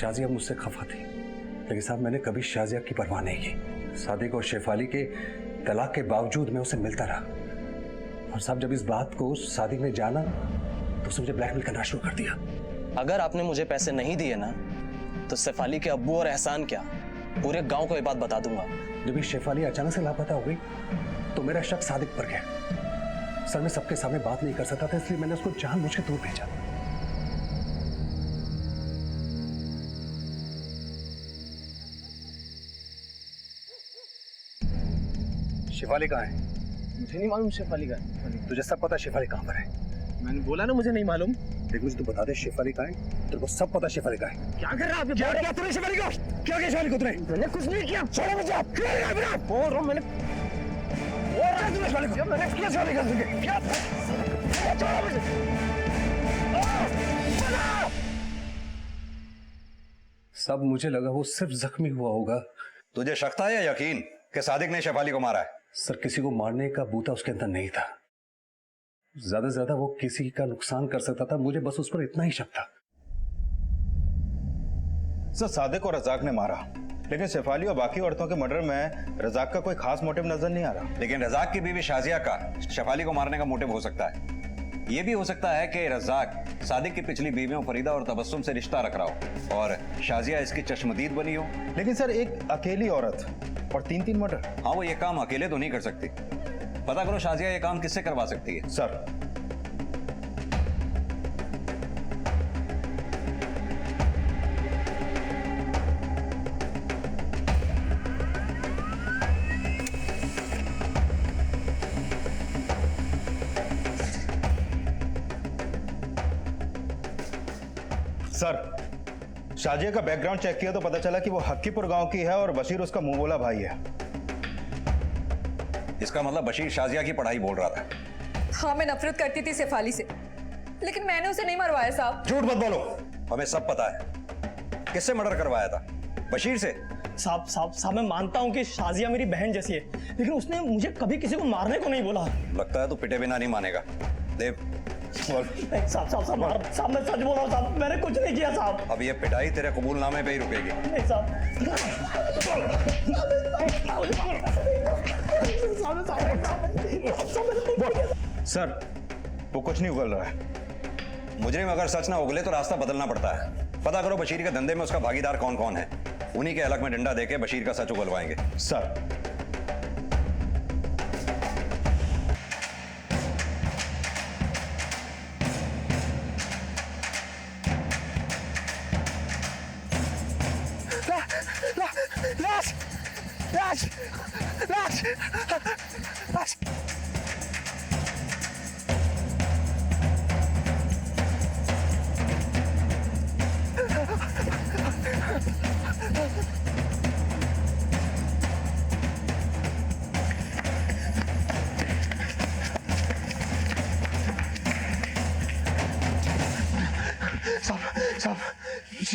शाजिया मुझसे खफा थी, लेकिन साहब मैंने कभी शाजिया की परवाह नहीं की। सादिक और शेफाली के तलाक के बावजूद मैं उसे मिलता रहा। और साहब जब इस बात को सादिक ने जाना तो उसने मुझे ब्लैकमेल करना शुरू कर दिया। अगर आपने मुझे पैसे नहीं दिए ना तो शेफाली के अब्बू और एहसान क्या, पूरे गांव को ये बात बता दूंगा। जब ये शेफाली अचानक से लापता हो गई तो मेरा शक सादिक पर गया। सर मैं सबके सामने बात नहीं कर सकता था, इसलिए मैंने उसको जानबूझ के दूर भेजा। शेफाली कहाँ है? मुझे नहीं मालूम शेफाली का है। तुझे सब पता शेफाली कहाँ पर है? मैंने बोला ना मुझे नहीं मालूम। देख मुझे तू बता दे शेफाली कहाँ है? तेरे को सब पता शेफाली कहाँ है? क्या कर रहा है? क्या किया तूने शेफाली को? क्या किया शेफाली को तूने? मैंने कुछ नहीं किया। छोड़ो मुझे। क्या किया मेरा? बोल रहा हूँ मैंने। बोल रहा है तूने शेफाली को? मैंने किया शेफाली का तुझे? क्या? छोड़ो मुझे। सब मुझे लगा वो सिर्फ जख्मी हुआ होगा। तुझे शक था या यकीन कि सादिक ने शेफाली को मारा है? सर किसी को मारने का बूता उसके अंदर नहीं था। ज्यादा से ज्यादा वो किसी का नुकसान कर सकता था, मुझे बस उस पर इतना ही शक था। सर सादिक और रजाक ने मारा, लेकिन शेफाली और बाकी औरतों के मर्डर में रजाक का कोई खास मोटिव नजर नहीं आ रहा। लेकिन रजाक की बीवी शाजिया का शेफाली को मारने का मोटिव हो सकता है। यह भी हो सकता है कि रजाक सादिक की पिछली बीवियों फरीदा और तबस्सुम से रिश्ता रख रहा हो और शाजिया इसकी चश्मदीद बनी हो। लेकिन सर एक अकेली औरत और तीन मर्डर। हाँ वो ये काम अकेले तो नहीं कर सकती। पता करो शाजिया ये काम किससे करवा सकती है। सर शाजिया का बैकग्राउंड चेक किया तो पता चला कि वो हक्कीपुर गांव की है और बशीर उसका मुंह बोला भाई है। इसका मतलब बशीर शाजिया की पढ़ाई बोल रहा था। हाँ मैं नफरत करती थी शेफाली से, लेकिन मैंने उसे नहीं मरवाया साहब। झूठ मत बोलो, हमें सब पता है। किससे मर्डर करवाया था? बशीर से? साहब मैं मानता हूँ कि शाजिया मेरी बहन जैसी है, लेकिन उसने मुझे कभी किसी को मारने को नहीं बोला। लगता है तू पिटे बिना नहीं मानेगा। देव साहब मैं सच बोल रहा हूँ साहब, मैंने कुछ नहीं किया साहब। अब ये पिटाई तेरे कबूलनामे पे ही रुकेगी। नहीं साहब। सर वो कुछ नहीं उगल रहा है। मुजरिम अगर सच ना उगले तो रास्ता बदलना पड़ता है। पता करो बशीर के धंधे में उसका भागीदार कौन कौन है, उन्हीं के अलग में डंडा देके बशीर का सच उगलवाएंगे। सर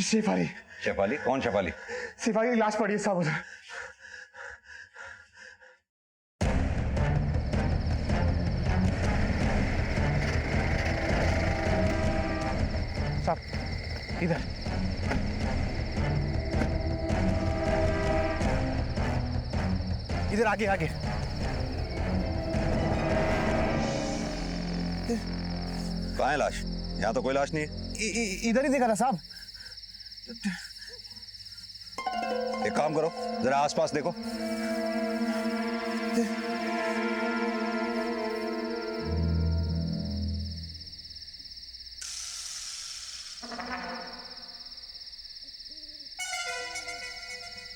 शेफाली। शेफाली? कौन शेफाली? शेफाली की लाश पड़ी है साहब उधर। साहब इधर। इधर आगे आगे। कहाँ है लाश? यहाँ तो कोई लाश नहीं है। इधर ही देखा था साहब। एक काम करो, जरा आसपास देखो।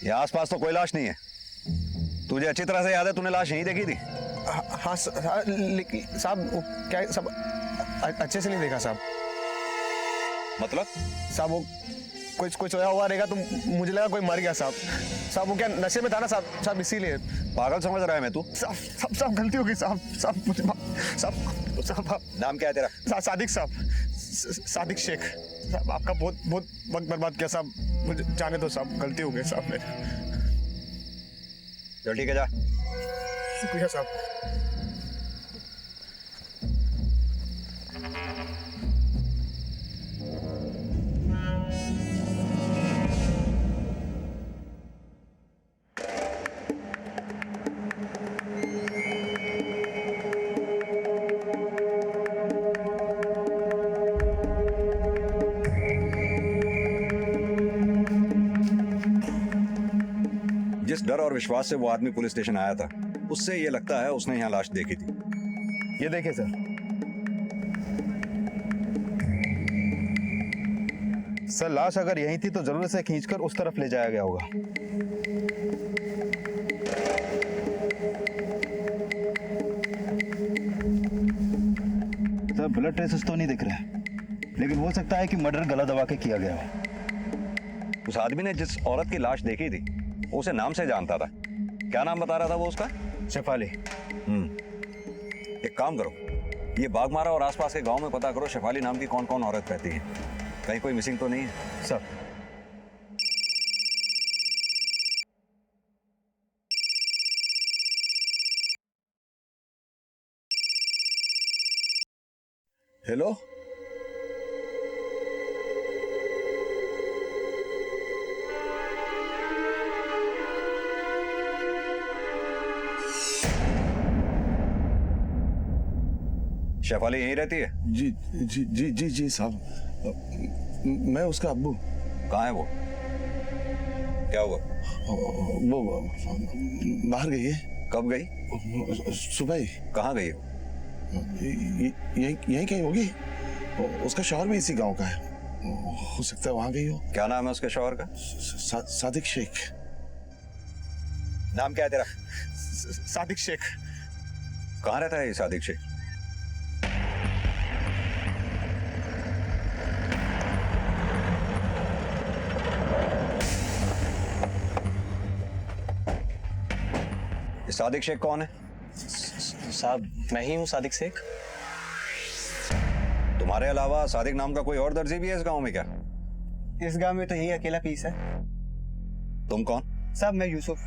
ये आसपास तो कोई लाश नहीं है। तुझे अच्छी तरह से याद है तूने लाश यहीं देखी थी? हाँ लेकिन साहब क्या सब अच्छे से नहीं देखा साहब। मतलब? साहब वो कोई सोया हुआ रहेगा तो मुझे लगा कोई मर गया साहब वो क्या नशे में था ना साहब इसीलिए। पागल समझ रहा है मैं तू? साहब गलती हो गई साहब मुझे साहब। नाम क्या है तेरा? सादिक साहब। सादिक शेख। साहब आपका बहुत वक्त बर्बाद किया साहब, मुझे जाने दो साहब, गलती हो गई साहब मेरे। चल ठीक है जा। शुक्रिया साहब। डर और विश्वास से वो आदमी पुलिस स्टेशन आया था, उससे ये लगता है उसने यहाँ लाश देखी थी। ये देखिए सर, सर लाश अगर यहीं थी तो जरूर से खींचकर उस तरफ ले जाया गया होगा। सर ब्लड ट्रेसेस तो नहीं दिख रहे हैं, लेकिन हो सकता है कि मर्डर गला दबा के किया गया हो। उस आदमी ने जिस औरत की लाश देखी थी वो उसे नाम से जानता था। क्या नाम बता रहा था वो उसका? शेफाली। एक काम करो, ये बागमारा और आसपास के गांव में पता करो शेफाली नाम की कौन कौन औरत रहती है, कहीं कोई मिसिंग तो नहीं है। सर हेलो, शेफाली यहीं रहती है? जी जी जी जी जी साहब, मैं उसका अब्बू। कहाँ है वो? क्या हुआ? वो बाहर गई है। कब गई? सुबह ही। कहाँ गई हो? यहीं कहीं होगी। उसका शौहर भी इसी गांव का है, हो सकता है वहां गई हो। क्या नाम है उसके शौहर का? सादिक शेख। नाम क्या है तेरा? सादिक शेख। कहाँ रहता है ये सादिक शेख? ये सादिक शेख कौन है? साहब मैं ही हूँ सादिक शेख। तुम्हारे अलावा सादिक नाम का कोई और दर्जी भी है इस गांव में क्या? इस गांव में तो यही अकेला पीस है। तुम कौन? साहब मैं यूसुफ,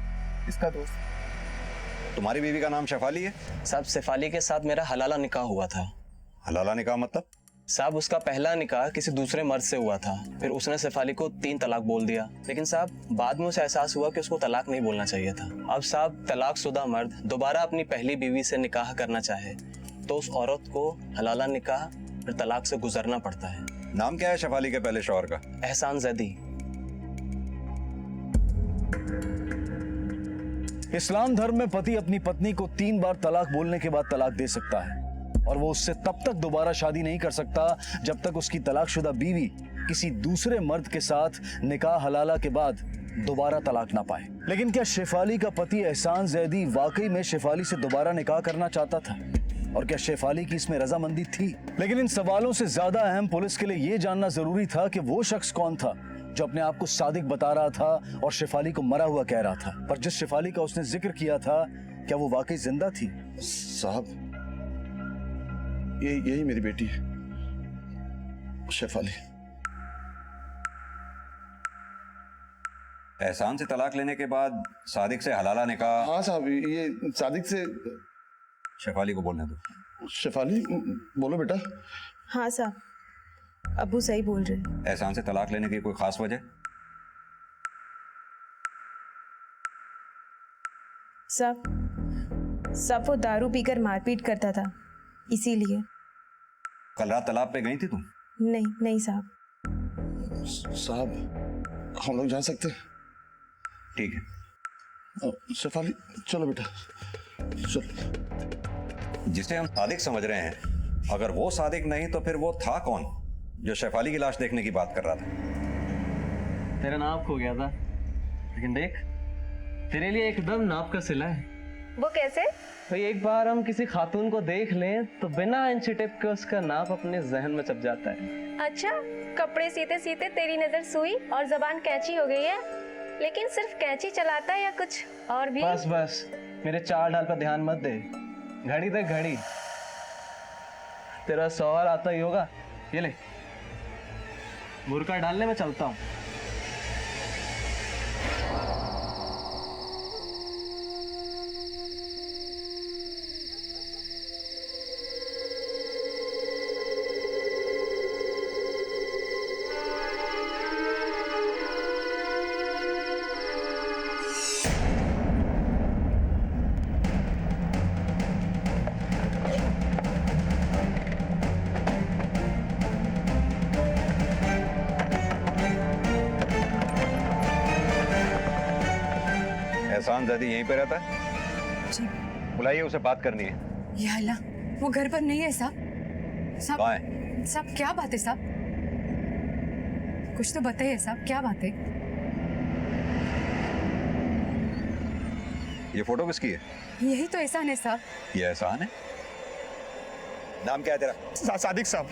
इसका दोस्त। तुम्हारी बीवी का नाम शेफाली है? साहब शेफाली के साथ मेरा हलाला निकाह हुआ था। हलाला निकाह मतलब? साहब उसका पहला निकाह किसी दूसरे मर्द से हुआ था, फिर उसने शेफाली को 3 तलाक बोल दिया, लेकिन साहब बाद में उसे एहसास हुआ कि उसको तलाक नहीं बोलना चाहिए था। अब साहब तलाकशुदा मर्द दोबारा अपनी पहली बीवी से निकाह करना चाहे तो उस औरत को हलाला निकाह फिर तलाक से गुजरना पड़ता है। नाम क्या है शेफाली के पहले शौहर का? एहसान जैदी। इस्लाम धर्म में पति अपनी पत्नी को 3 बार तलाक बोलने के बाद तलाक दे सकता है और वो उससे तब तक दोबारा शादी नहीं कर सकता जब तक उसकी तलाकशुदा बीवी किसी दूसरे मर्द के साथ निकाह हलाला के बाद दोबारा तलाक ना पाए। लेकिन क्या शेफाली का पति एहसान जैदी वाकई में शेफाली से दोबारा निकाह करना चाहता था और क्या शेफाली की इसमें रजामंदी थी? लेकिन इन सवालों से ज्यादा अहम पुलिस के लिए यह जानना जरूरी था कि वो शख्स कौन था जो अपने आप को सादिक बता रहा था और शेफाली को मरा हुआ कह रहा था। पर जिस शेफाली का उसने जिक्र किया था क्या वो वाकई जिंदा थी? साहब यही मेरी बेटी है शेफाली। एहसान से तलाक लेने के बाद सादिक से हलाला निकाह। हाँ साहब, ये सादिक से। शेफाली को बोलने दो। शेफाली बोलो बेटा। हाँ साहब, अबू सही बोल रहे हैं। एहसान से तलाक लेने की कोई खास वजह? सब वो दारू पीकर मारपीट करता था, इसीलिए। कल रात तालाब पे गई थी तुम? नहीं साहब। साहब हम लोग जा सकते हैं? ठीक है। शेफाली चलो बेटा चलो। जिसे हम सादिक समझ रहे हैं, अगर वो सादिक नहीं तो फिर वो था कौन जो शेफाली की लाश देखने की बात कर रहा था? तेरा नाप खो गया था, लेकिन देख तेरे लिए एकदम नाप का सिला है। वो कैसे? भाई एक बार हम किसी खातून को देख लें तो बिना इंची टिप के उसका नाप अपने जहन में छप जाता है। अच्छा, कपड़े सीते सीते तेरी नजर सुई और जबान कैंची हो गई है, लेकिन सिर्फ कैंची चलाता है या कुछ और भी? बस मेरे चाल ढाल पर ध्यान मत दे, घड़ी देख घड़ी। तेरा सवाल आता ही होगा, ये ले बुरका डालने में चलता हूँ। हरामजादी यहीं पे रहता है? जी। बुलाइए, उसे बात करनी है। या अल्लाह, वो घर पर नहीं है साहब। कहाँ है? साहब क्या बात है साहब? कुछ तो बताइए साहब, क्या बात है? ये फोटो किसकी है? यही तो एहसान है साहब। ये एहसान है? नाम क्या है तेरा? सादिक साहब,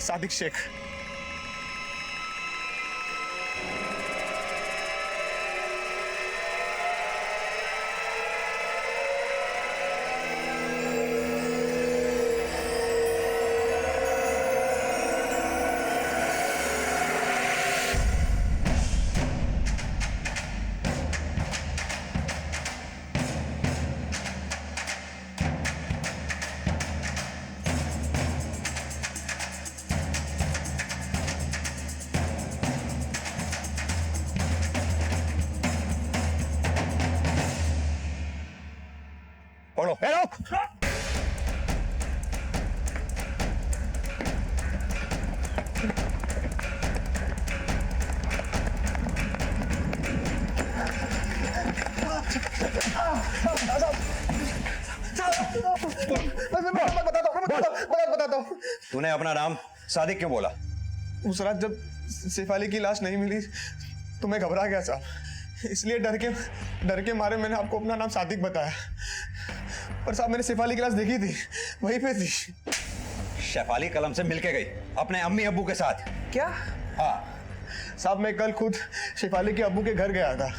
सादिक शेख। पढ़ो। बताता हूँ। तूने अपना नाम सादिक क्यों बोला? उस रात जब शेफाली की लाश नहीं मिली तो मैं घबरा गया साहब, इसलिए डर के मारे मैंने आपको अपना नाम सादिक बताया। पर साहब मैंने शेफाली की लाश देखी थी, वहीं पे थी। शेफाली कलम से मिलके गई अपने अम्मी अब्बू के साथ? क्या? हाँ साहब मैं कल खुद शेफाली के अब्बू के घर गया था,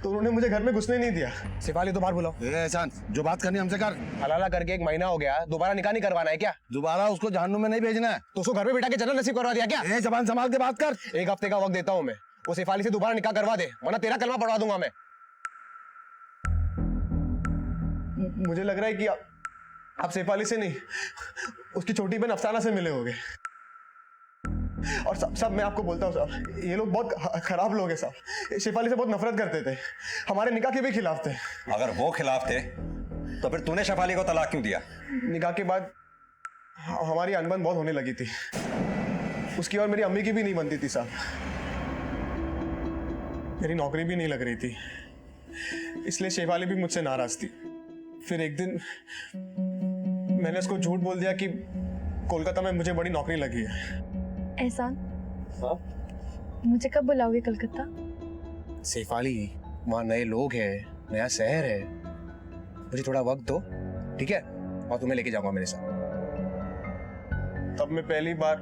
तो उन्होंने मुझे घर में घुसने नहीं दिया। शेफाली तो बाहर बुलाओ। एहसान, जो बात करनी हमसे कर। हलाला करके 1 महीना हो गया, दोबारा निकाह नहीं करवाना है क्या? दोबारा उसको जहन्नुम में नहीं भेजना है। तो उसको घर में बिठा के जन्नत नसीब करवा दिया क्या? जबान संभाल के बात कर। 1 हफ्ते का वक्त देता हूँ मैं, वो शेफाली से दोबारा निकाह करवा दे, वरना तेरा कलमा पढ़वा दूंगा मैं। मुझे लग रहा है कि आप शेफाली से नहीं, उसकी छोटी बहन अफसाना से मिले होंगे। और साहब मैं आपको बोलता हूँ साहब, ये लोग बहुत खराब लोग हैं साहब। शेफाली से बहुत नफरत करते थे, हमारे निकाह के भी खिलाफ थे। अगर वो खिलाफ थे तो फिर तूने शेफाली को तलाक क्यों दिया? निकाह के बाद हमारी अनबन बहुत होने लगी थी, उसकी और मेरी अम्मी की भी नहीं बनती थी साहब। मेरी नौकरी भी नहीं लग रही थी, इसलिए शेफाली भी मुझसे नाराज थी। फिर एक दिन मैंने उसको झूठ बोल दिया कि कोलकाता में मुझे बड़ी नौकरी लगी है। एहसान, मुझे कब बुलाओगे कलकत्ता? शेफाली, वहाँ नए लोग हैं, नया शहर है, मुझे थोड़ा वक्त दो, ठीक है? और तुम्हें लेके जाऊंगा मेरे साथ। तब मैं पहली बार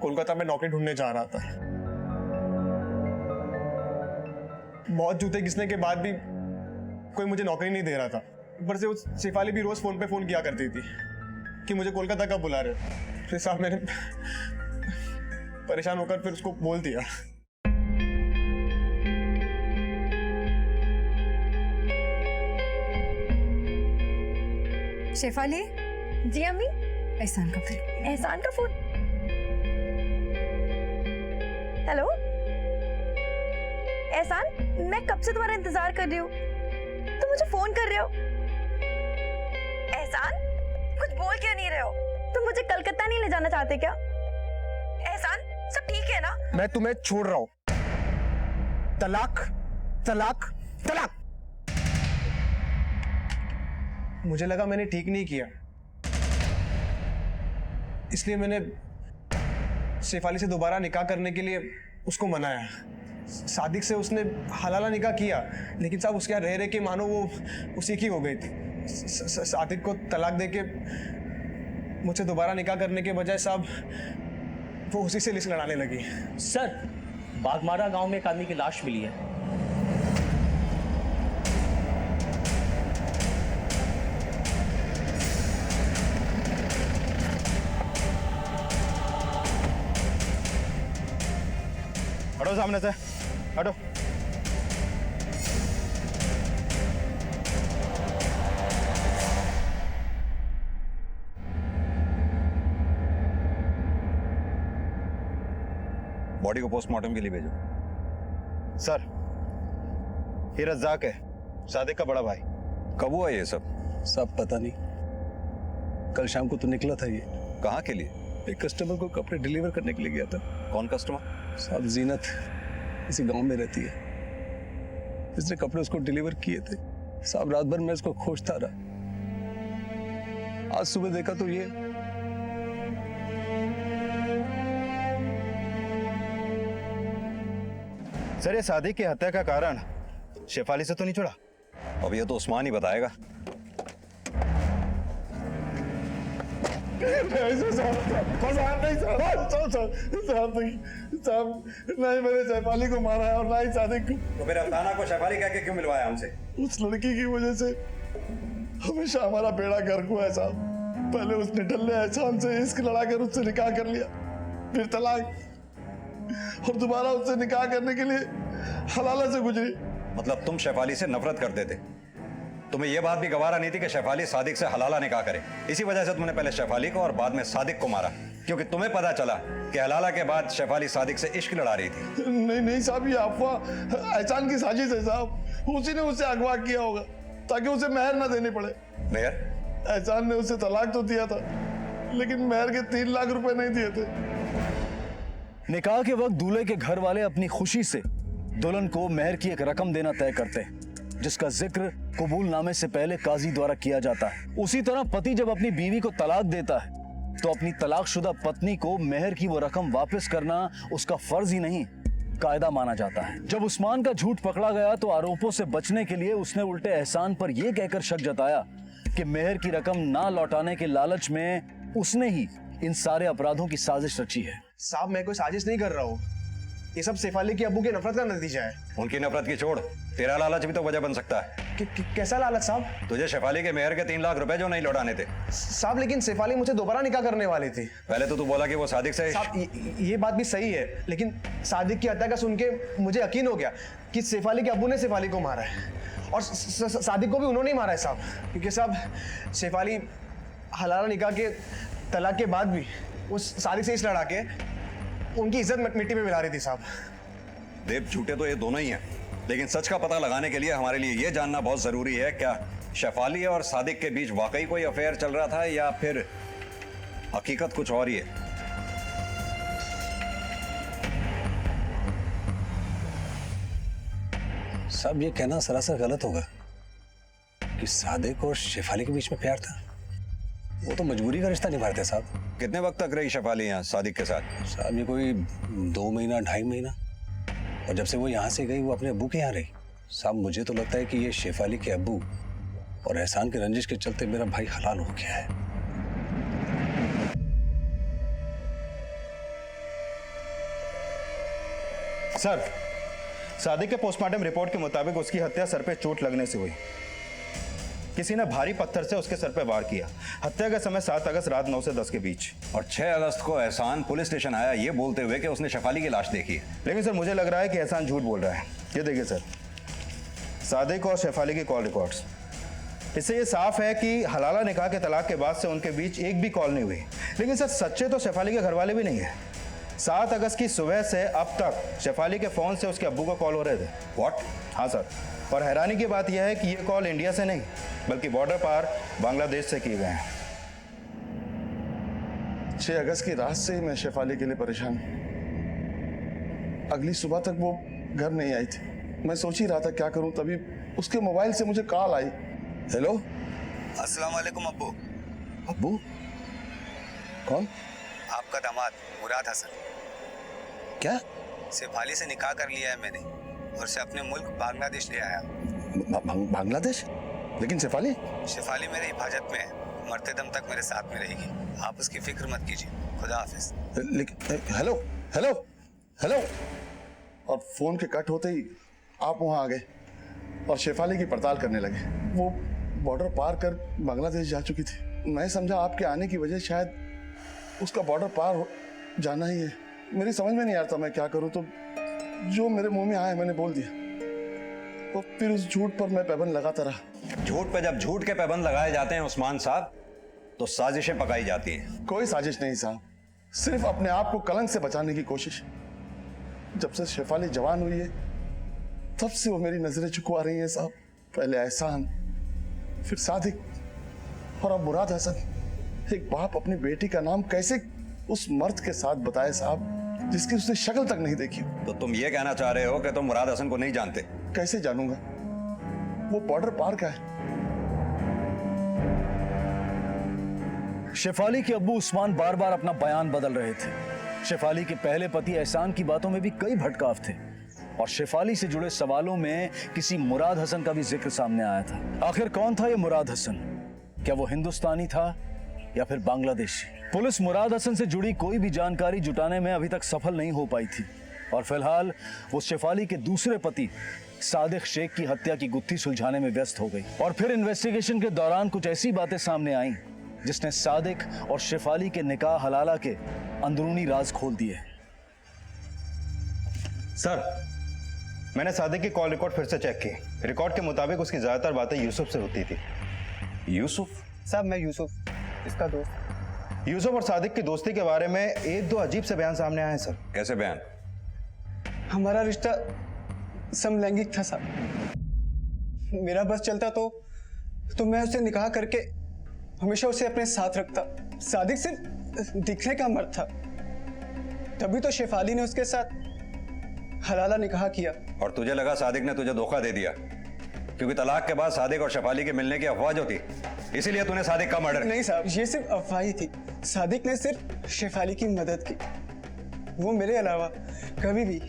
कोलकाता में नौकरी ढूंढने जा रहा था। बहुत जूते घिसने के बाद भी कोई मुझे नौकरी नहीं दे रहा था। ऊपर से उस शेफाली भी रोज फोन पे फोन किया करती थी कि मुझे कोलकाता कब बुला रहे हो। फिर साहब मैंने परेशान होकर फिर उसको बोल दिया। शेफाली। जी अम्मी। एहसान का फोन। एहसान का फोन। हेलो एहसान, मैं कब से तुम्हारा इंतजार कर रही हूँ, तुम मुझे फोन कर रहे हो। एहसान, कुछ बोल क्यों नहीं रहे हो? तुम मुझे कलकत्ता नहीं ले जाना चाहते क्या? एहसान, सब ठीक है ना? मैं तुम्हें छोड़ रहा हूँ। तलाक, तलाक, तलाक। मुझे लगा मैंने ठीक नहीं किया, इसलिए मैंने शेफाली से दोबारा निकाह करने के लिए उसको मनाया। सादिक से उसने हलाला निकाह किया, लेकिन साहब उसके यहाँ रह के मानो वो उसी की हो गई थी। सादिक को तलाक देके मुझसे दोबारा निकाह करने के बजाय साहब वो उसी से लिस्ट लड़ाने लगी। सर, बागमारा गांव में एक आदमी की लाश मिली है। हटो सामने से, हटो। बॉडी को पोस्टमार्टम के लिए भेजो। सर, ये रज्जाक है, सादिक का बड़ा भाई। कब हुआ ये सब? सब पता नहीं, कल शाम को तो निकला था ये। कहाँ के लिए? एक कस्टमर को कपड़े डिलीवर करने के लिए गया था। कौन कस्टमर? साहब जीनत इसी गांव में रहती है। इसने कपड़े उसको डिलीवर किए थे। साहब रात भर मैं इसको खोजता रहा, आज सुबह देखा तो ये। सर ये सादिक की हत्या का कारण शेफाली से तो नहीं जुड़ा? अब ये तो उस्मान ही बताएगा। नहीं मैंने शेफाली को मारा है और ना ही सादिक को। तो फिर अफसाना को शेफाली कह के क्यों मिलवाया हमसे? उस लड़की की वजह से हमेशा हमारा बेड़ा गर्क हुआ है साहब। पहले उसने डल्ले एहसान से इश्क लड़ाकर उससे निकाह कर लिया, फिर तलाक, और दोबारा उससे निकाह करने के लिए हलाला से गुजरी। मतलब तुम शेफाली से नफरत करते थे? तुम्हें यह बात भी गवारा नहीं थी कि शेफाली सादिक से हलाला निकाह करे? इसी वजह से तुमने पहले शेफाली को और बाद में सादिक को मारा, क्योंकि तुम्हें पता चला कि हलाला के बाद शेफाली सादिक से इश्क लड़ा रही थी। नहीं नहीं साहब, ये अफवाह एहसान की साजिश है साहब। उसी ने उसे अगवा किया होगा ताकि उसे मेहर ना देनी पड़े। मेहर? एहसान ने उसे तलाक तो दिया था, लेकिन मेहर के 3 लाख रुपए नहीं दिए थे। निकाह के वक्त दूल्हे के घर वाले अपनी खुशी से दुल्हन को मेहर की एक रकम देना तय करते हैं, जिसका जिक्र कबूलनामे से पहले काजी द्वारा किया जाता है। उसी तरह पति जब अपनी बीवी को तलाक देता है तो अपनी तलाकशुदा पत्नी को मेहर की वो रकम वापस करना उसका फर्ज ही नहीं, कायदा माना जाता है। जब उस्मान का झूठ पकड़ा गया तो आरोपों से बचने के लिए उसने उल्टे एहसान पर यह कहकर शक जताया कि मेहर की रकम ना लौटाने के लालच में उसने ही इन सारे अपराधों की साजिश रची है। साहब मैं कोई साजिश नहीं कर रहा हूँ, ये सब शेफाली के अब्बू की नफरत का नतीजा है। उनकी नफरत की छोड़, तेरा लालच भी तो वजह बन सकता है। कैसा लालच साहब? तुझे शेफाली के मेहर के 3 लाख रुपए जो नहीं लौटाने थे। साहब लेकिन शेफाली मुझे दोबारा निकाह करने वाली थी। पहले तो तू बोला कि वो सादिक से। साहब ये बात भी सही है, लेकिन सादिक की हत्या का सुन के मुझे यकीन हो गया कि शेफाली के अब्बू ने शेफाली को मारा है, और सादिक को भी उन्होंने ही मारा है साहब। क्योंकि साहब शेफाली हलाला निकाह के तलाक के बाद भी उस सादिक से इस लड़ा के उनकी इज्जत मिट्टी में मिला रही थी साहब। देव, झूठे तो ये दोनों ही हैं, लेकिन सच का पता लगाने के लिए हमारे लिए ये जानना बहुत जरूरी है, क्या शेफाली और सादिक के बीच वाकई कोई अफेयर चल रहा था या फिर हकीकत कुछ और ही है? सब ये कहना सरासर गलत होगा कि सादिक और शेफाली के बीच में प्यार था। वो तो मजबूरी का रिश्ता निभा रहे थे साहब। कितने वक्त तक रही शेफाली यहाँ सादिक के साथ? साहब ये कोई 2 महीना 2.5 महीना, और जब से वो यहाँ से गई वो अपने अब्बू के यहाँ रही। साहब मुझे तो लगता है कि ये शेफाली के अब्बू और एहसान के रंजिश के चलते मेरा भाई हलाल हो गया है। सर, सादिक के पोस्टमार्टम रिपोर्ट के मुताबिक उसकी हत्या सर पे चोट लगने से हुई। किसी ने भारी पत्थर से उसके सर पे वार किया। हत्या का समय 7 अगस्त रात 9 से 10 के बीच। और 6 अगस्त को एहसान पुलिस स्टेशन आया ये बोलते हुए कि उसने शेफाली की लाश देखी है। लेकिन सर मुझे लग रहा है कि एहसान झूठ बोल रहा है। ये देखिए सर, सादिक और शेफाली की कॉल रिकॉर्ड्स, इससे ये साफ है कि हलाला निकाह के तलाक के बाद से उनके बीच एक भी कॉल नहीं हुई। लेकिन सर सच्चे तो शेफाली के घर वाले भी नहीं है। 7 अगस्त की सुबह से अब तक शेफाली के फोन से उसके अब्बू को कॉल हो रहे थे। व्हाट? हाँ सर, और हैरानी की बात यह है कि ये कॉल इंडिया से नहीं बल्कि बॉर्डर पार बांग्लादेश से किए गए हैं। 6 अगस्त की रात से ही मैं शेफाली के लिए परेशान। अगली सुबह तक वो घर नहीं आई थी। मैं सोच ही रहा था क्या करूं, तभी उसके मोबाइल से मुझे कॉल आई। हेलो, अस्सलाम वालेकुम अब्बू। अब्बू? कौन? आपका दामाद मुराद हसन। क्या? शेफाली से निकाह कर लिया है मैंने और उसे अपने मुल्क बांग्लादेश ले आया। बांग्लादेश? लेकिन शेफाली? शेफाली मेरे हिफाजत में है, मरते दम तक मेरे साथ में रहेगी। आप उसकी फिक्र मत कीजिए। खुदा हाफिज। लेकिन हेलो हेलो हेलो, और फोन के कट होते ही आप वहां आ गए और शेफाली की पड़ताल करने लगे। वो बॉर्डर पार कर बांग्लादेश जा चुकी थी। मैं समझा आपके आने की वजह शायद उसका बॉर्डर पार जाना ही है। मेरी समझ में नहीं आ रहा था मैं क्या करूं, तो जो मेरे मुंह में आया मैंने बोल दिया। तो फिर उस झूठ पर मैं पैबंद लगाता रहा। झूठ पे जब झूठ के पैबंद लगाए जाते हैं उस्मान साहब, तो साजिशें पकाई जाती हैं। कोई साजिश नहीं साहब, सिर्फ अपने आप को कलंक से बचाने की कोशिश। जब से शेफाली जवान हुई है तब से वो मेरी नजरें झुकवा रही हैं साहब। पहले एहसान, फिर सादिक, और अब मुराद हसन। एक बाप अपनी बेटी का नाम कैसे उस मर्द के साथ बताए साहब जिसकी उसने शक्ल तक नहीं देखी। तो तुम ये कहना चाह रहे हो कि तुम मुराद हसन को नहीं जानते? कैसे जानूंगा? वो बॉर्डर पार का है। शेफाली के अब्बू उस्मान बार बार अपना बयान बदल रहे थे। शेफाली के पहले पति एहसान की बातों में भी कई भटकाव थे और शेफाली से जुड़े सवालों में किसी मुराद हसन का भी जिक्र सामने आया था। आखिर कौन था ये मुराद हसन? क्या वो हिंदुस्तानी था या फिर बांग्लादेशी? पुलिस मुराद हसन से जुड़ी कोई भी जानकारी जुटाने में अभी तक सफल नहीं हो पाई थी और फिलहाल वो शेफाली के दूसरे पति सादिक शेख की हत्या की गुत्थी सुलझाने में व्यस्त हो गई। और फिर इन्वेस्टिगेशन के दौरान कुछ ऐसी बातें सामने आईं जिसने सादिक और शेफाली के निकाह हलाला के अंदरूनी राज खोल दिए। सर, मैंने सादिक की कॉल रिकॉर्ड फिर से चेक की। रिकॉर्ड के मुताबिक उसकी ज्यादातर बातें यूसुफ से होती थी। यूसुफ? साहब मैं यूसुफ, इसका दोस्त। यूसुफ और सादिक की दोस्ती के बारे में एक दो अजीब से बयान सामने आए सर। कैसे बयान? हमारा रिश्ता समलैंगिक था साहब। मेरा बस चलता तो मैं उससे निकाह करके हमेशा उसे अपने साथ रखता। सादिक सिर्फ दिखने का मर्द था, तभी तो शेफाली ने उसके साथ हलाला निकाह किया। और तुझे लगा सादिक ने तुझे धोखा दे दिया क्योंकि तलाक के बाद सादिक और शेफाली के मिलने की अफवाह जो थी, इसीलिए तूने सादिक का मर्डर? नहीं साहब, ये सिर्फ अफवाह ही थी। सादिक ने सिर्फ शेफाली की मदद की। वो मेरे अलावा कभी भी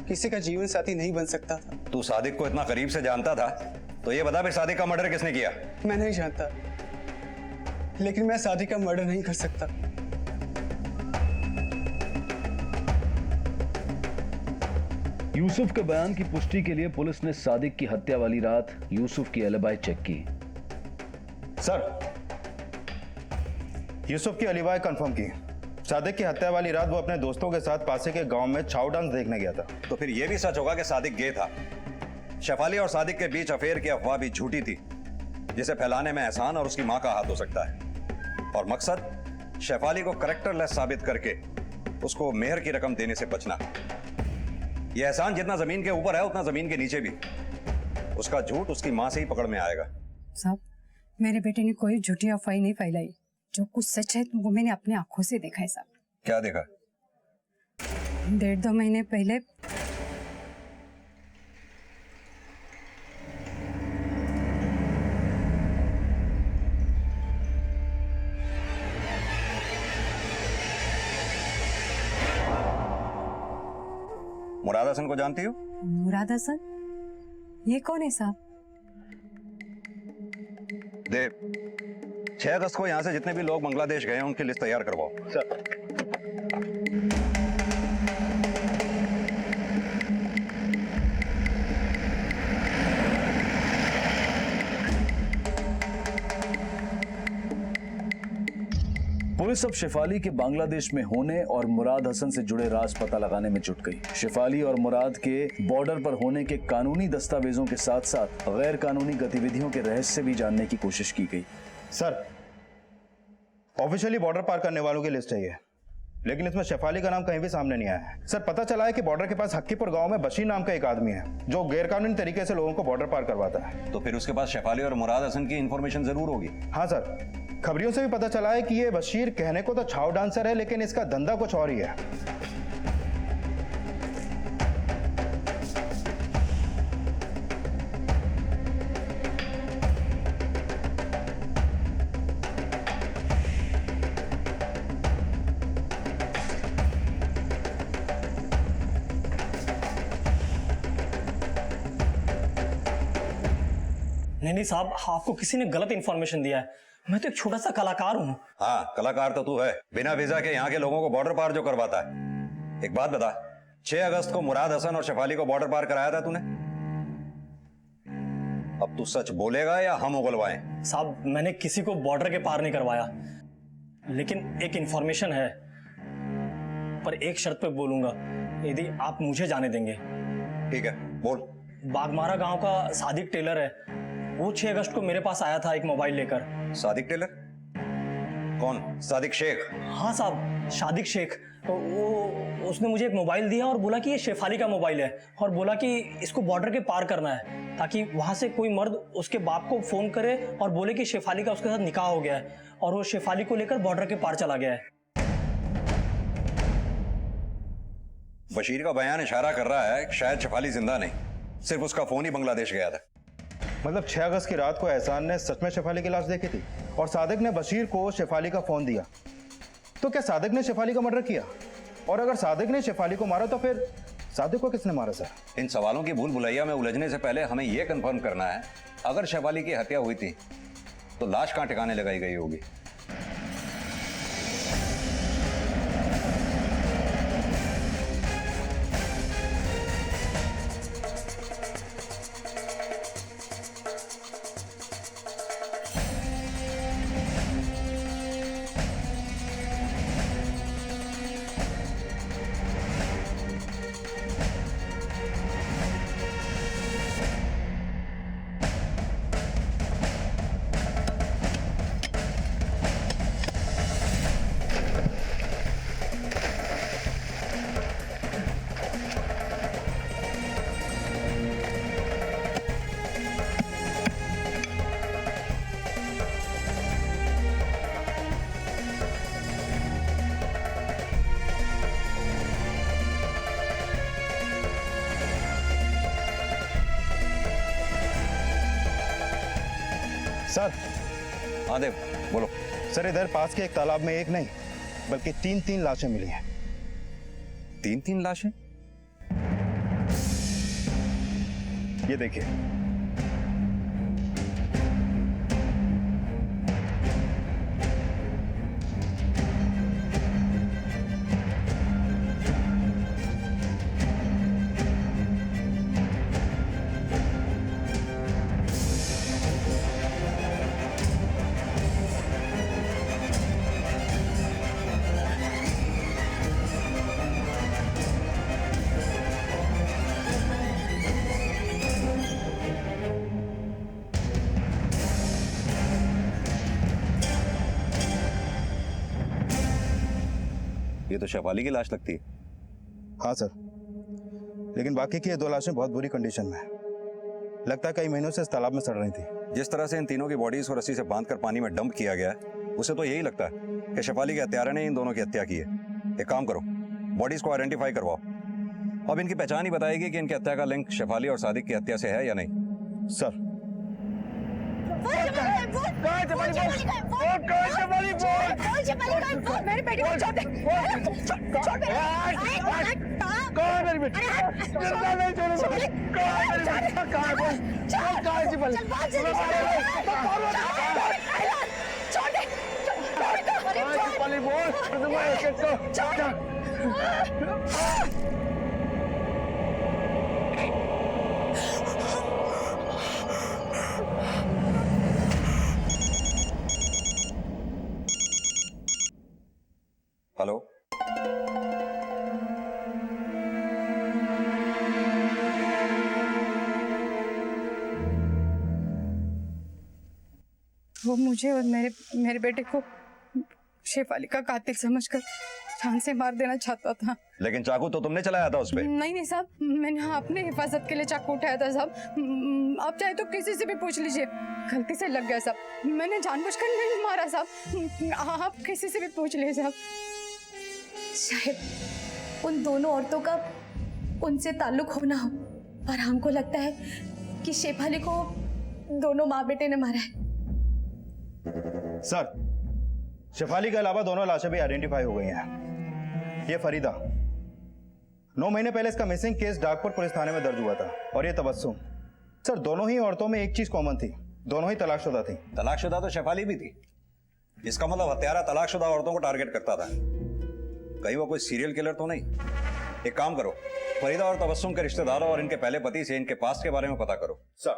किसी का जीवन साथी नहीं बन सकता था। तू सादिक को इतना करीब से जानता था तो ये बता फिर सादिक का मर्डर किसने किया? मैं नहीं जानता, लेकिन मैं सादिक का मर्डर नहीं कर सकता। यूसुफ के बयान की पुष्टि के लिए पुलिस ने सादिक की हत्या वाली रात यूसुफ की एलिबाई चेक की। सर, यूसुफ की एलिबाई कंफर्म की। सादिक की हत्या वाली रात वो अपने दोस्तों के साथ पासे के गांव में छाव डांस देखने गया था। तो फिर यह भी सच होगा कि सादिक गे था। शेफाली और सादिक के बीच अफेयर की अफवाह भी झूठी थी जिसे फैलाने में एहसान और उसकी मां का हाथ हो सकता है और मकसद शेफाली को करेक्टरलेस साबित करके उसको मेहर की रकम देने से बचना। यह एहसान जितना जमीन के ऊपर है उतना जमीन के नीचे भी। उसका झूठ उसकी मां से ही पकड़ में आएगा। साहब, मेरे बेटे ने कोई झूठी अफवाह नहीं फैलाई। जो कुछ सच है वो मैंने अपनी आंखों से देखा है साहब। क्या देखा? 1.5-2 महीने पहले मुराद हसन को जानती हो? मुराद हसन? ये कौन है साहब? देव, 6 अगस्त को यहां से जितने भी लोग बांग्लादेश गए हैं उनकी लिस्ट तैयार करवाओ। सर। पुलिस अब शेफाली के बांग्लादेश में होने और मुराद हसन से जुड़े राज पता लगाने में जुट गई। शेफाली और मुराद के बॉर्डर पर होने के कानूनी दस्तावेजों के साथ साथ गैर कानूनी गतिविधियों के रहस्य भी जानने की कोशिश की गई। सर, ऑफिशियली बॉर्डर पार करने वालों की लिस्ट है ये, लेकिन इसमें शेफाली का नाम कहीं भी सामने नहीं आया है। सर, पता चला है कि बॉर्डर के पास हक्कीपुर गांव में बशीर नाम का एक आदमी है जो गैरकानूनी तरीके से लोगों को बॉर्डर पार करवाता है। तो फिर उसके पास शेफाली और मुराद हसन की इंफॉर्मेशन जरूर होगी। हाँ सर, खबरियों से भी पता चला है कि ये बशीर कहने को तो छाव डांसर है, लेकिन इसका धंधा कुछ और ही है। नहीं साहब, आपको किसी ने गलत इंफॉर्मेशन दिया है। मैं तो एक छोटा सा कलाकार हूँ। हाँ, कलाकार तो तू है, बिना वीजा के यहाँ के लोगों को बॉर्डर पार जो करवाता है। एक बात बता, 6 अगस्त को मुराद हसन और शेफाली को बॉर्डर पार कराया था तूने? अब तू सच बोलेगा या हम उगलवाएं? साहब, मैंने किसी को बॉर्डर के पार नहीं करवाया, लेकिन एक इंफॉर्मेशन है, पर एक शर्त पे बोलूंगा, यदि आप मुझे जाने देंगे। ठीक है, बोल। बागमारा गांव का सादिक टेलर है, वो 6 अगस्त को मेरे पास आया था एक मोबाइल लेकर। सादिक टेलर? कौन? सादिक शेख? हाँ साहब, सादिक शेख। तो वो उसने मुझे एक मोबाइल दिया और बोला कि ये शेफाली का मोबाइल है, और बोला कि इसको बॉर्डर के पार करना है ताकि वहां से कोई मर्द उसके बाप को फोन करे और बोले कि शेफाली का उसके साथ निकाह हो गया है और वो शेफाली को लेकर बॉर्डर के पार चला गया है। बशीर का बयान इशारा कर रहा है कि शायद शेफाली जिंदा नहीं, सिर्फ उसका फोन ही बांग्लादेश गया था। मतलब 6 अगस्त की रात को एहसान ने सच में शेफाली की लाश देखी थी और सादिक ने बशीर को शेफाली का फोन दिया। तो क्या सादिक ने शेफाली का मर्डर किया? और अगर सादिक ने शेफाली को मारा तो फिर सादिक को किसने मारा सर? इन सवालों की भूल भुलैया में उलझने से पहले हमें यह कंफर्म करना है, अगर शेफाली की हत्या हुई थी तो लाश कहां ठिकाने लगाई गई होगी? सर। हाँ देव, बोलो। सर इधर पास के एक तालाब में एक नहीं बल्कि 3 लाशें मिली हैं। 3 लाशें? ये देखिए। ये तो शेफाली की लाश लगती है। हाँ सर, लेकिन बाकी की ये 2 लाशें बहुत बुरी कंडीशन में हैं। लगता है कई महीनों से इस तालाब में सड़ रही थी। जिस तरह से इन तीनों की बॉडीज को रस्सी से बांधकर पानी में डंप किया गया है, उसे तो यही लगता है कि शेफाली के हत्यारे ने इन दोनों की हत्या की है। एक काम करो, बॉडीज को आइडेंटिफाई करवाओ। अब इनकी पहचान ही बताएगी कि इनकी हत्या का लिंक शेफाली और सादिक की हत्या से है या नहीं। सर मेरे बेटे को छोड़ दे। छोड़ दे। कौन मेरी बेटी? जिंदा नहीं छोड़ूंगा। हेलो, वो मुझे और मेरे बेटे को शेफाली का कातिल समझकर जान से मार देना चाहता था। लेकिन चाकू तो तुमने चलाया था उस पे। नहीं साहब, मैंने अपने हिफाजत के लिए चाकू उठाया था साहब। आप चाहे तो किसी से भी पूछ लीजिए, गलती से लग गया साहब। मैंने जानबूझकर नहीं मारा साहब। आप किसी से भी पूछ लीजिए साहब। शायद उन दोनों औरतों का उनसे ताल्लुक होना हो, पर हमको लगता है कि शेफाली को दोनों माँ बेटे ने मारा है। सर, शेफाली के अलावा दोनों लाशें भी आइडेंटिफाई हो गई हैं। ये फरीदा, 9 महीने पहले इसका मिसिंग केस डाकपुर पुलिस थाने में दर्ज हुआ था, और ये तबस्सुम। सर, दोनों ही औरतों में एक चीज कॉमन थी, दोनों ही तलाकशुदा थी। तलाकशुदा तो शेफाली भी थी। इसका मतलब हत्यारा तलाकशुदा औरतों को टारगेट करता था। कहीं वो कोई सीरियल किलर तो नहीं? एक काम करो, फरीदा और तबस्सुम के रिश्तेदारों और इनके पहले पति से इनके पास्ट के बारे में पता करो। सर।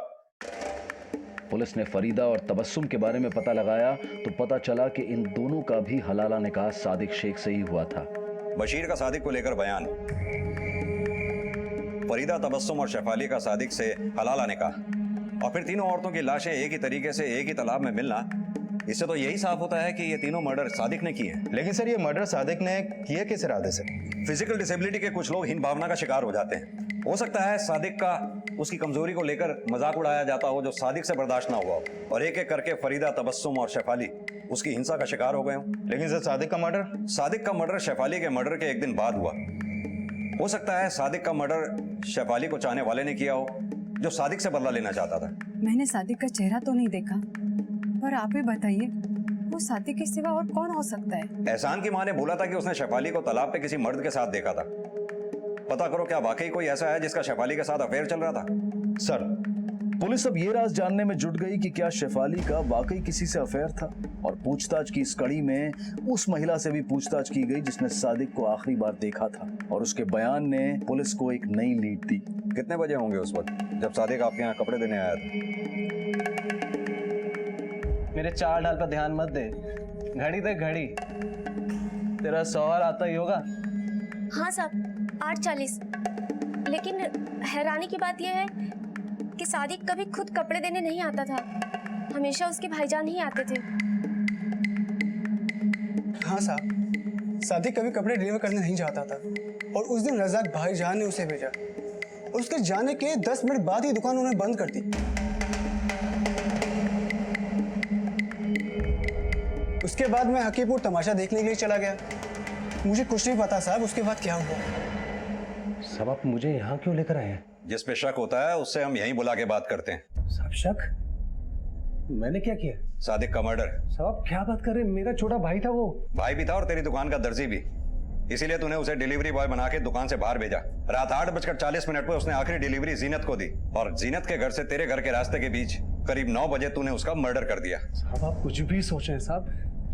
पुलिस ने फरीदा और तबस्सुम के बारे में पता लगाया तो पता चला कि इन दोनों का भी हलाला निकाह सादिक शेख से ही हुआ था। बशीर का सादिक को लेकर बयान, फरीदा, तबस्सुम और शेफाली का सादिक से हलाला निकाह, और फिर तीनों औरतों की लाशें एक ही तरीके से एक ही तालाब में मिलना, इससे तो यही साफ होता है कि ये तीनों मर्डर सादिक ने किए हैं। लेकिन सर, ये मर्डर सादिक ने किए किस इरादे से? फिजिकल डिसेबिलिटी के कुछ लोग हीन भावना का शिकार हो जाते हैं। हो सकता है सादिक का उसकी कमजोरी को लेकर मजाक उड़ाया जाता हो जो सादिक से बर्दाश्त ना हुआ हो, और एक एक करके फरीदा, तबस्सुम और शेफाली उसकी हिंसा का शिकार हो गए हो। लेकिन सर, सादिक का मर्डर शेफाली के मर्डर के एक दिन बाद हुआ। हो सकता है सादिक का मर्डर शेफाली को चाहने वाले ने किया हो, जो सादिक से बदला लेना चाहता था। मैंने सादिक का चेहरा तो नहीं देखा, पर आप ही बताइए वो सादिक के सिवा और कौन हो सकता है? एहसान की मां ने बोला था कि उसने शेफाली को तालाब पे किसी मर्द के साथ देखा था। पता करो क्या वाकई कोई ऐसा है जिसका शेफाली के साथ अफेयर चल रहा था? सर, पुलिस अब ये राज जानने में जुट गई कि क्या शेफाली का वाकई किसी से अफेयर था, और पूछताछ की इस कड़ी में उस महिला से भी पूछताछ की गई जिसने सादिक को आखिरी बार देखा था, और उसके बयान ने पुलिस को एक नई लीड दी। कितने बजे होंगे उस वक्त जब सादिक आपके यहाँ कपड़े देने आया था? मेरे चाल ढाल पर ध्यान मत दे, घड़ी दे घड़ी। तेरा सवाल आता ही होगा। हाँ साहब, 8:40। लेकिन हैरानी की बात यह है कि सादिक कभी खुद कपड़े देने नहीं आता था, हमेशा उसके भाईजान ही आते थे। हाँ साहब, सादिक कभी कपड़े डिलीवर करने नहीं जाता था, और उस दिन रज़ाक भाईजान ने उसे भेजा, और उसके जाने के 10 मिनट बाद ही दुकान उन्होंने बंद कर दी। उसके बाद मैं हकीपुर तमाशा देखने के लिए चला गया। मुझे कुछ नहीं पता साहब उसके बाद क्या हुआ। सब आप मुझे यहाँ क्यों लेकर आए हैं? जिस पे शक होता है उससे हम यहीं बुला के बात करते हैं। सब शक? मैंने क्या किया? सादिक का मर्डर। सब आप क्या बात कर रहे हैं? मेरा छोटा भाई था वो। भाई भी था और तेरी दुकान का दर्जी भी, इसीलिए तूने उसे डिलीवरी बॉय बना के दुकान से बाहर भेजा। रात 8:40 पर उसने आखिरी डिलीवरी जीनत को दी, और जीनत के घर से तेरे घर के रास्ते के बीच करीब 9 बजे तूने उसका मर्डर कर दिया। साहब आप कुछ भी सोच रहे हैं साहब,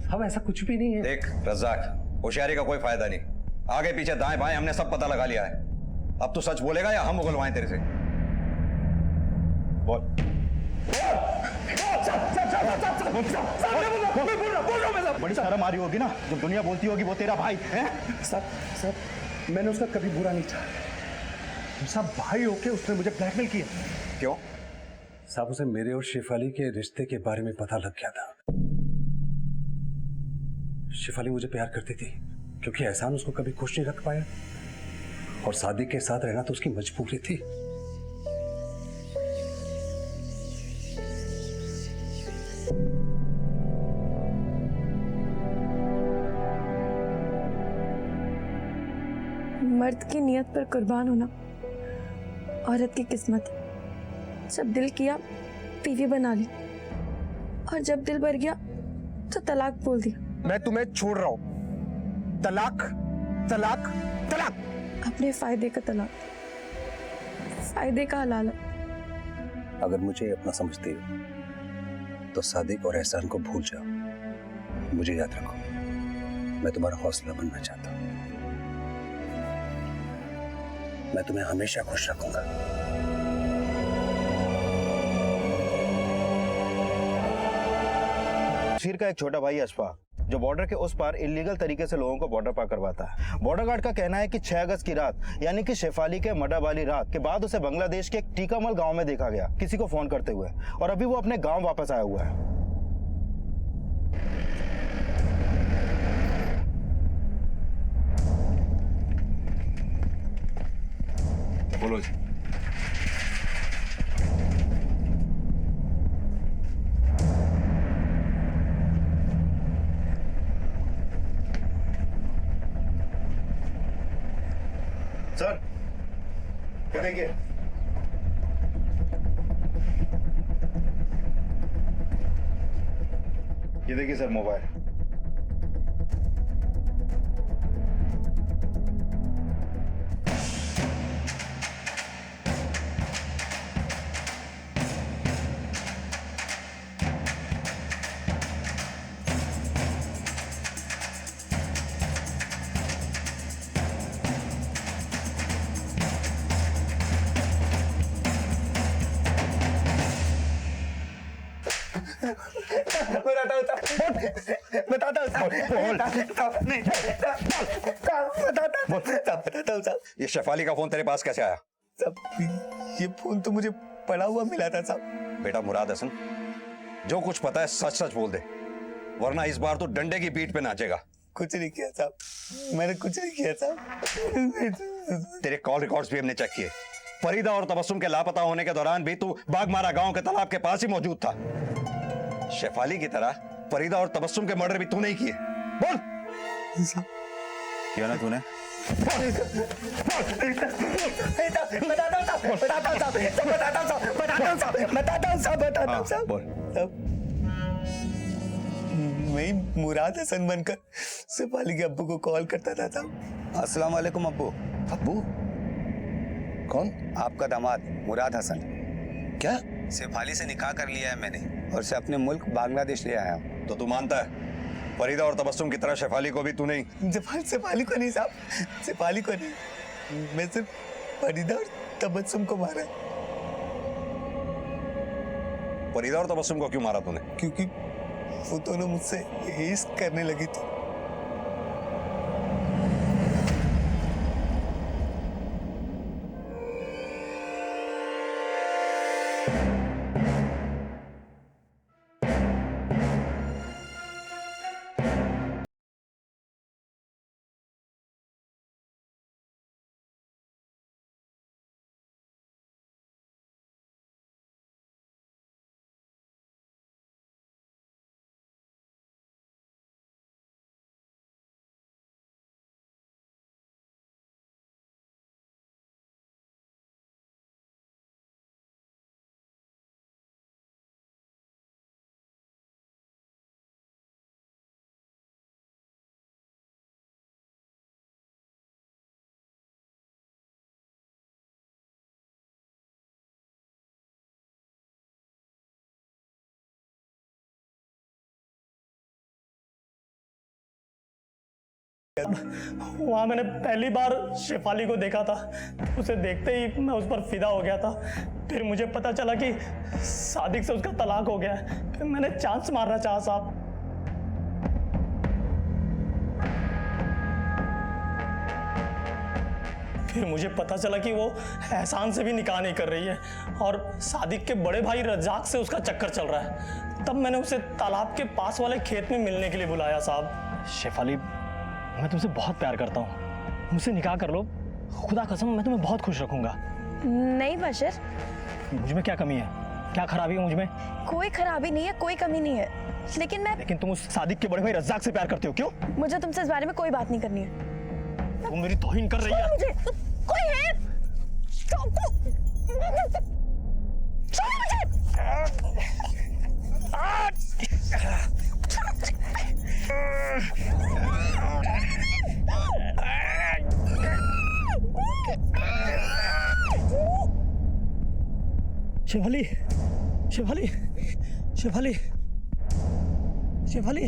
साहब ऐसा कुछ भी नहीं है। देख रज़ाक, होशियारी का कोई फायदा नहीं, आगे पीछे दाएं बाएं हमने सब पता लगा लिया है। अब तू सच बोलेगा या हम उगलवाएं तेरे से? बोल। बड़ी शर्म आ रही होगी ना जब दुनिया बोलती होगी वो तेरा भाई है। साहब मैंने उसका कभी बुरा नहीं चाहा। साहब भाई होके उसने मुझे ब्लैकमेल किया। क्यों? साहब उसे मेरे और शेफाली के रिश्ते के बारे में पता लग गया था। शेफाली मुझे प्यार करती थी क्योंकि एहसान उसको कभी खुश नहीं रख पाया, और सादिक के साथ रहना तो उसकी मजबूरी थी। मर्द की नियत पर कुर्बान होना औरत की किस्मत है। जब दिल किया बीवी बना ली, और जब दिल भर गया तो तलाक बोल दिया। मैं तुम्हें छोड़ रहा हूँ। तलाक तलाक तलाक। अपने फायदे का तलाक, फायदे का हलाला। अगर मुझे अपना समझती हो तो सादिक और एहसान को भूल जाओ। मुझे याद रखो, मैं तुम्हारा हौसला बनना चाहता हूँ। मैं तुम्हें हमेशा खुश रखूंगा। शीर का एक छोटा भाई अशफाक, जो बॉर्डर के उस पार इलीगल तरीके से लोगों को बॉर्डर पार करवाता है। बॉर्डर गार्ड का कहना है कि 6 अगस्त की रात, यानी कि शेफाली के मर्डर वाली रात के बाद उसे बांग्लादेश के एक टीकामल गांव में देखा गया किसी को फोन करते हुए, और अभी वो अपने गांव वापस आया हुआ है। बोलो जी। सर ये देखिए, सर मोबाइल। ये शेफाली का फोन तेरे पास कैसे आया? साहब ये फोन तो मुझे पड़ा हुआ मिला था साहब। बेटा मुराद हसन, जो कुछ पता है सच सच बोल दे, वरना इस बार तो डंडे की पीठ पे नाचेगा। कुछ नहीं किया साहब, मैंने कुछ नहीं किया साहब। तेरे कॉल रिकॉर्ड्स भी हमने चेक किए। फरीदा और तबस्सुम के लापता होने के दौरान भी तू बागमारा गांव के तालाब के पास ही मौजूद था। शेफाली की तरह फरीदा और तबस्सुम के मर्डर भी तूने ही किए। बोल। किया ना तूने? मैं मुराद हसन बनकर शेफाली के अब्बू को कॉल करता था साहब। अस्सलाम वालेकुम अब्बू। अब्बू कौन? आपका दामाद मुराद हसन। क्या? शेफाली से निकाह कर लिया है मैंने और से अपने मुल्क बांग्लादेश ले आया हूँ। तो तू मानता है फरीदा और तबस्सुम की तरह शेफाली को भी तू नहीं? शेफाली को नहीं साहब, शेफाली को नहीं, मैं सिर्फ फरीदा और तबस्सुम को मारा। फरीदा और तबस्सुम को क्यों मारा तूने? क्योंकि वो दोनों मुझसे इश्क करने लगी थी। वहाँ मैंने पहली बार शेफाली को देखा था। उसे देखते ही मैं उस पर फिदा हो गया था। फिर मुझे पता चला कि सादिक से उसका तलाक हो गया है। फिर मैंने चांस मारना चाहा साहब। फिर मुझे पता चला कि वो एहसान से भी निकाह नहीं कर रही है और सादिक के बड़े भाई रज्जाक से उसका चक्कर चल रहा है। तब मैंने उसे तालाब के पास वाले खेत में मिलने के लिए बुलाया साहब। शेफाली, मैं तुमसे बहुत प्यार करता हूँ, मुझसे निकाह कर लो। खुदा कसम मैं तुम्हें बहुत खुश रखूंगा। नहीं बशर, मुझ में क्या कमी है? क्या खराबी है मुझ में? कोई खराबी नहीं है, कोई कमी नहीं है। लेकिन तुम उस सादिक के बड़े भाई रज्जाक से प्यार करते हो, क्यों? मुझे तुमसे इस बारे में कोई बात नहीं करनी है। तुम मेरी तौहीन कर रही है। मुझे कोई है? शेफाली, शेफाली, शेफाली, शेफाली।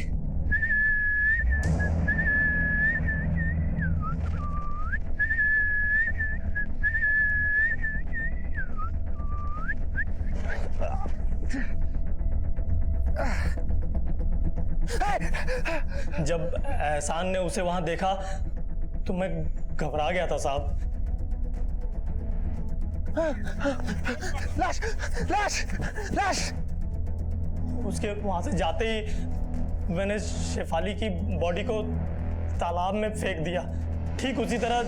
जब एहसान ने उसे वहां देखा तो मैं घबरा गया था साहब। लाश, लाश, लाश। उसके वहां से जाते ही मैंने शेफाली की बॉडी को तालाब में फेंक दिया, ठीक उसी तरह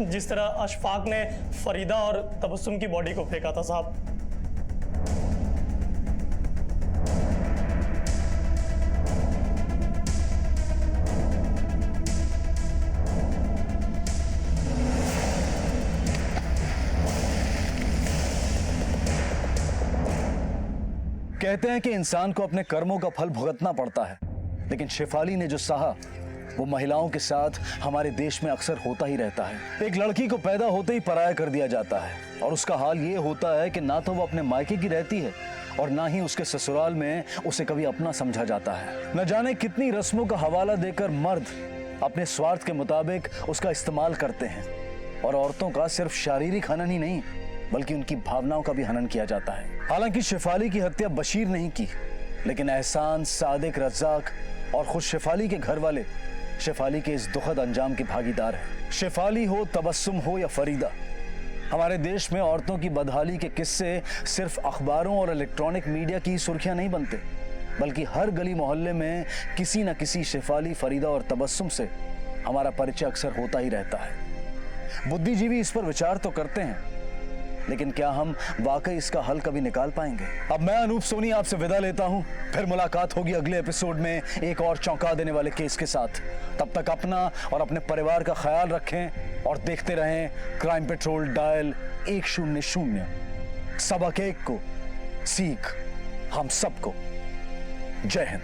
जिस तरह अशफाक ने फरीदा और तबस्सुम की बॉडी को फेंका था साहब। कहते हैं कि इंसान को अपने कर्मों का फल भुगतना पड़ता है, लेकिन शेफाली ने जो सहा वो महिलाओं के साथ हमारे देश में अक्सर होता ही रहता है। एक लड़की को पैदा होते ही पराया कर दिया जाता है और उसका हाल ये होता है कि ना तो वो अपने मायके की रहती है और ना ही उसके ससुराल में उसे कभी अपना समझा जाता है। न जाने कितनी रस्मों का हवाला देकर मर्द अपने स्वार्थ के मुताबिक उसका इस्तेमाल करते हैं और औरतों का सिर्फ शारीरिक हनन ही नहीं बल्कि उनकी भावनाओं का भी हनन किया जाता है। हालांकि शेफाली की हत्या बशीर नहीं की, लेकिन एहसान, सादिक, रज्जाक और खुद शेफाली के घर वाले शेफाली के इस दुखद अंजाम की भागीदार है। शेफाली हो, तबस्सुम हो या फरीदा, हमारे देश में औरतों की बदहाली के किस्से सिर्फ अखबारों और इलेक्ट्रॉनिक मीडिया की सुर्खियां नहीं बनते, बल्कि हर गली मोहल्ले में किसी न किसी शेफाली, फरीदा और तबस्सुम से हमारा परिचय अक्सर होता ही रहता है। बुद्धिजीवी इस पर विचार तो करते हैं, लेकिन क्या हम वाकई इसका हल कभी निकाल पाएंगे? अब मैं अनूप सोनी आपसे विदा लेता हूं, फिर मुलाकात होगी अगले एपिसोड में एक और चौंका देने वाले केस के साथ। तब तक अपना और अपने परिवार का ख्याल रखें और देखते रहें क्राइम पेट्रोल डायल 100। सबक एक को सीख हम सबको। जय हिंद।